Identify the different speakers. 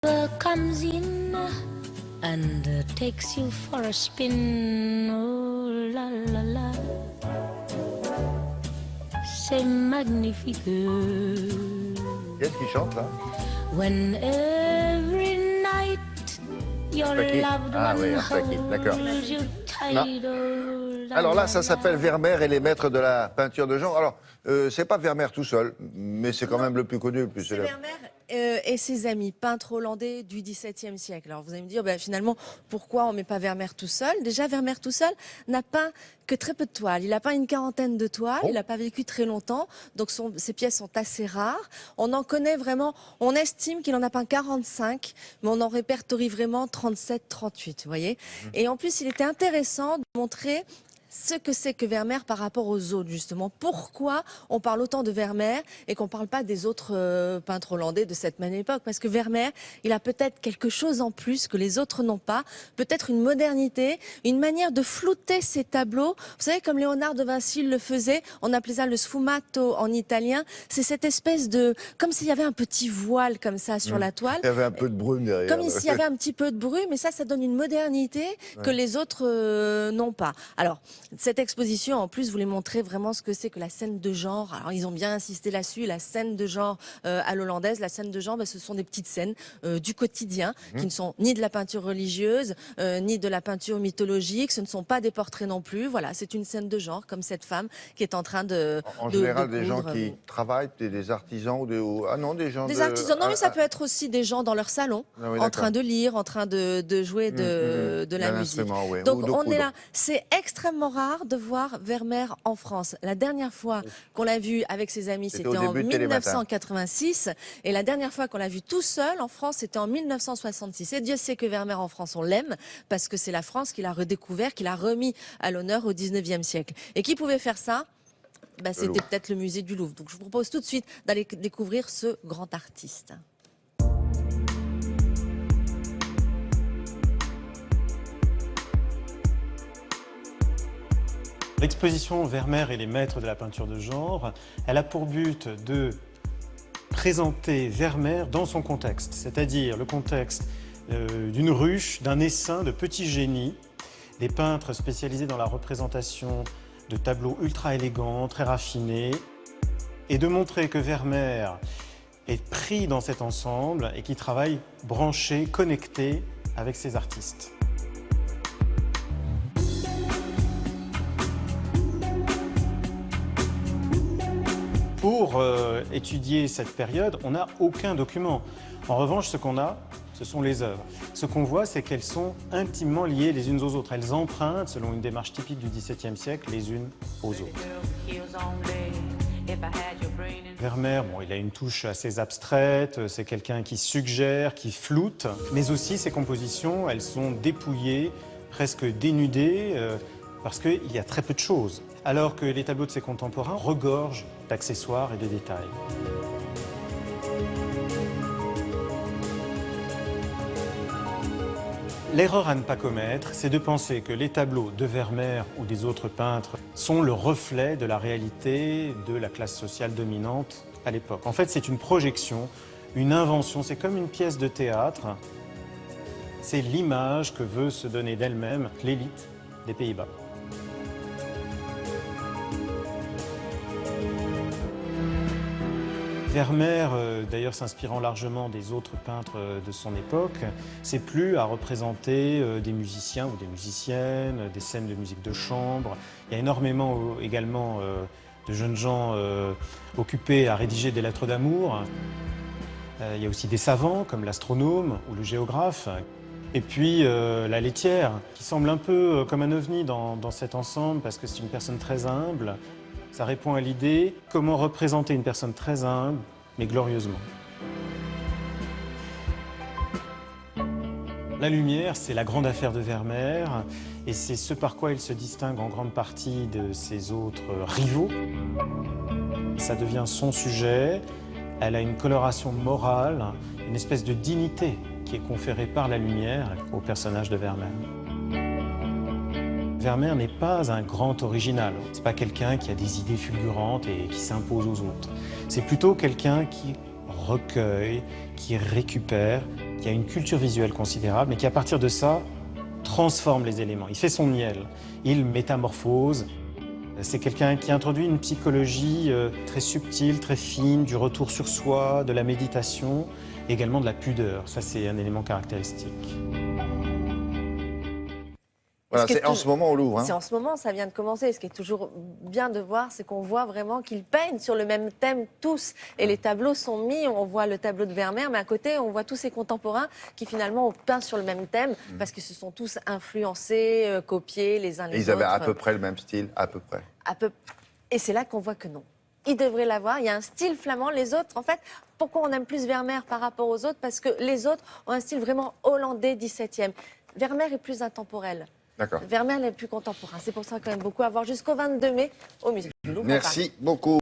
Speaker 1: Comes in and takes you for a spin. Oh la la la, c'est magnifique.
Speaker 2: Qu'est-ce qui chante là?
Speaker 1: When every night your
Speaker 2: Fakir.
Speaker 1: loved
Speaker 2: Ah oui,
Speaker 1: one
Speaker 2: un Fakir, d'accord.
Speaker 1: holds you tight. Oh, la,
Speaker 2: Alors là,
Speaker 1: la,
Speaker 2: ça s'appelle Vermeer et les maîtres de la peinture de genre. Alors, c'est pas Vermeer tout seul, mais c'est quand même le plus connu, le plus
Speaker 3: C'est
Speaker 2: célèbre.
Speaker 3: Vermeer et ses amis, peintres hollandais du XVIIe siècle. Alors vous allez me dire, finalement, pourquoi on ne met pas Vermeer tout seul? Déjà, Vermeer tout seul n'a peint que très peu de toiles. Il a peint une quarantaine de toiles, il n'a pas vécu très longtemps, donc ses pièces sont assez rares. On en connaît vraiment, on estime qu'il en a peint 45, mais on en répertorie vraiment 37, 38, vous voyez. Et en plus, il était intéressant de montrer ce que c'est que Vermeer par rapport aux autres, justement. Pourquoi on parle autant de Vermeer et qu'on ne parle pas des autres peintres hollandais de cette même époque? Parce que Vermeer, il a peut-être quelque chose en plus que les autres n'ont pas, peut-être une modernité, une manière de flouter ses tableaux. Vous savez, comme Léonard de Vinci le faisait, on appelait ça le sfumato en italien. C'est cette espèce de... comme s'il y avait un petit voile comme ça sur la toile.
Speaker 2: Il y avait un peu de brume derrière.
Speaker 3: Comme s'il y avait un petit peu de brume, mais ça donne une modernité que les autres n'ont pas. Alors, cette exposition, en plus, voulait montrer vraiment ce que c'est que la scène de genre. Alors, ils ont bien insisté là-dessus, la scène de genre à l'hollandaise. La scène de genre, ce sont des petites scènes du quotidien qui ne sont ni de la peinture religieuse, ni de la peinture mythologique. Ce ne sont pas des portraits non plus. Voilà, c'est une scène de genre, comme cette femme qui est en train de...
Speaker 2: En général,
Speaker 3: de
Speaker 2: des gens
Speaker 3: coudre.
Speaker 2: qui travaillent, des artisans ou des... Ah non, des gens
Speaker 3: Des
Speaker 2: de...
Speaker 3: artisans, non, mais ça peut être aussi des gens dans leur salon,
Speaker 2: Ah oui,
Speaker 3: en
Speaker 2: d'accord.
Speaker 3: train de lire, en train de jouer de la
Speaker 2: D'un
Speaker 3: musique.
Speaker 2: instrument, ouais,
Speaker 3: Donc
Speaker 2: ou de
Speaker 3: on est
Speaker 2: coudre.
Speaker 3: là. C'est extrêmement rare de voir Vermeer en France. La dernière fois qu'on l'a vu avec ses amis,
Speaker 2: C'était
Speaker 3: c'était
Speaker 2: au
Speaker 3: en
Speaker 2: début de Télématin.
Speaker 3: 1986. Et la dernière fois qu'on l'a vu tout seul en France, c'était en 1966. Et Dieu sait que Vermeer en France, on l'aime, parce que c'est la France qu'il a redécouvert, qu'il a remis à l'honneur au 19e siècle. Et qui pouvait faire ça? C'était
Speaker 2: Louvre.
Speaker 3: peut-être le musée du Louvre. Donc je vous propose tout de suite d'aller découvrir ce grand artiste.
Speaker 4: L'exposition Vermeer et les maîtres de la peinture de genre, elle a pour but de présenter Vermeer dans son contexte, c'est-à-dire le contexte d'une ruche, d'un essaim de petits génies, des peintres spécialisés dans la représentation de tableaux ultra élégants, très raffinés, et de montrer que Vermeer est pris dans cet ensemble et qui travaille branché, connecté avec ses artistes. Pour étudier cette période, on n'a aucun document. En revanche, ce qu'on a, ce sont les œuvres. Ce qu'on voit, c'est qu'elles sont intimement liées les unes aux autres. Elles empruntent, selon une démarche typique du XVIIe siècle, les unes aux autres. Vermeer, il a une touche assez abstraite, c'est quelqu'un qui suggère, qui floute, mais aussi ses compositions, elles sont dépouillées, presque dénudées, parce qu'il y a très peu de choses, alors que les tableaux de ses contemporains regorgent d'accessoires et de détails. L'erreur à ne pas commettre, c'est de penser que les tableaux de Vermeer ou des autres peintres sont le reflet de la réalité de la classe sociale dominante à l'époque. En fait, c'est une projection, une invention, c'est comme une pièce de théâtre. C'est l'image que veut se donner d'elle-même l'élite des Pays-Bas. Vermeer, d'ailleurs s'inspirant largement des autres peintres de son époque, s'est plu à représenter des musiciens ou des musiciennes, des scènes de musique de chambre. Il y a énormément également de jeunes gens occupés à rédiger des lettres d'amour. Il y a aussi des savants comme l'astronome ou le géographe. Et puis la laitière, qui semble un peu comme un ovni dans cet ensemble parce que c'est une personne très humble. Ça répond à l'idée comment représenter une personne très humble, mais glorieusement. La lumière, c'est la grande affaire de Vermeer, et c'est ce par quoi il se distingue en grande partie de ses autres rivaux. Ça devient son sujet, elle a une coloration morale, une espèce de dignité qui est conférée par la lumière au personnage de Vermeer. Vermeer n'est pas un grand original. C'est pas quelqu'un qui a des idées fulgurantes et qui s'impose aux autres. C'est plutôt quelqu'un qui recueille, qui récupère, qui a une culture visuelle considérable, mais qui à partir de ça transforme les éléments. Il fait son miel, il métamorphose. C'est quelqu'un qui introduit une psychologie très subtile, très fine, du retour sur soi, de la méditation, et également de la pudeur. Ça, c'est un élément caractéristique.
Speaker 2: Voilà, c'est en ce moment au Louvre. Hein.
Speaker 3: C'est en ce moment, ça vient de commencer. Ce qui est toujours bien de voir, c'est qu'on voit vraiment qu'ils peignent sur le même thème tous. Et les tableaux sont mis, on voit le tableau de Vermeer, mais à côté, on voit tous ces contemporains qui finalement ont peint sur le même thème, parce qu'ils se sont tous influencés, copiés les uns les autres.
Speaker 2: Ils avaient à peu près le même style, à peu près.
Speaker 3: Et c'est là qu'on voit que non. Ils devraient l'avoir. Il y a un style flamand. Les autres, en fait, pourquoi on aime plus Vermeer par rapport aux autres? Parce que les autres ont un style vraiment hollandais 17e. Vermeer est plus intemporel.
Speaker 2: D'accord.
Speaker 3: Vermeer n'est plus contemporain. C'est pour ça qu'on aime beaucoup avoir jusqu'au 22 mai au musée du Louvre.
Speaker 2: Merci beaucoup.